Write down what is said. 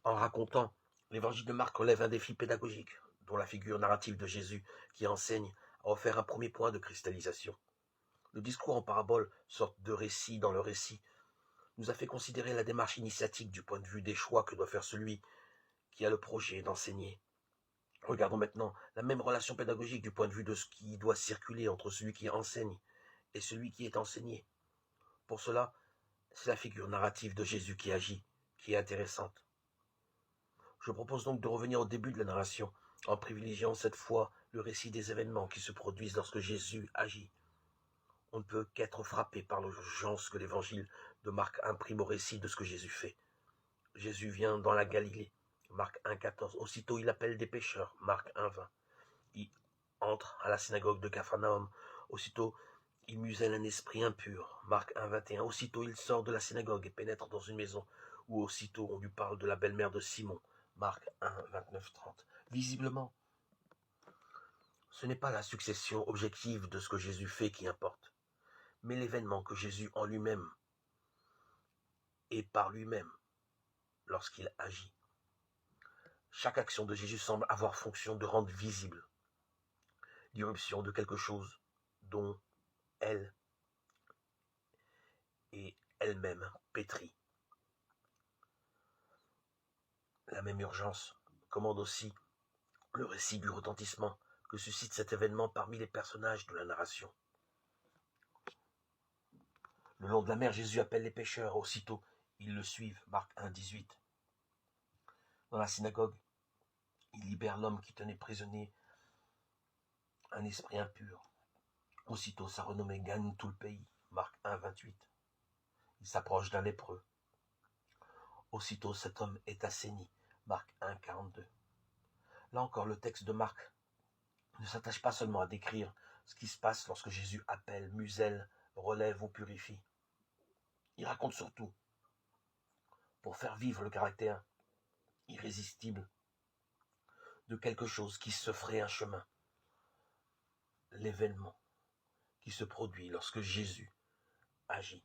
En racontant, l'évangile de Marc relève un défi pédagogique, dont la figure narrative de Jésus qui enseigne a offert un premier point de cristallisation. Le discours en parabole, sorte de récit dans le récit, nous a fait considérer la démarche initiatique du point de vue des choix que doit faire celui qui a le projet d'enseigner. Regardons maintenant la même relation pédagogique du point de vue de ce qui doit circuler entre celui qui enseigne et celui qui est enseigné. Pour cela, c'est la figure narrative de Jésus qui agit, qui est intéressante. Je propose donc de revenir au début de la narration, en privilégiant cette fois le récit des événements qui se produisent lorsque Jésus agit. On ne peut qu'être frappé par l'urgence que l'évangile de Marc imprime au récit de ce que Jésus fait. Jésus vient dans la Galilée, Marc 1,14. Aussitôt il appelle des pécheurs, Marc 1,20. Il entre à la synagogue de Capharnaüm. Aussitôt il muselle un esprit impur, Marc 1,21. Aussitôt il sort de la synagogue et pénètre dans une maison, où aussitôt on lui parle de la belle-mère de Simon, Marc 1,29-30. Visiblement, ce n'est pas la succession objective de ce que Jésus fait qui importe, mais l'événement que Jésus en lui-même et par lui-même lorsqu'il agit. Chaque action de Jésus semble avoir fonction de rendre visible l'irruption de quelque chose dont elle est elle-même pétrie. La même urgence commande aussi le récit du retentissement que suscite cet événement parmi les personnages de la narration. Le long de la mer, Jésus appelle les pécheurs. Aussitôt, ils le suivent. Marc 1,18. Dans la synagogue, il libère l'homme qui tenait prisonnier un esprit impur. Aussitôt, sa renommée gagne tout le pays. Marc 1,28. Il s'approche d'un lépreux. Aussitôt, cet homme est assaini. Marc 1,42. Là encore, le texte de Marc ne s'attache pas seulement à décrire ce qui se passe lorsque Jésus appelle, muselle, relève ou purifie. Il raconte surtout, pour faire vivre le caractère irrésistible de quelque chose qui se ferait un chemin, l'événement qui se produit lorsque Jésus agit.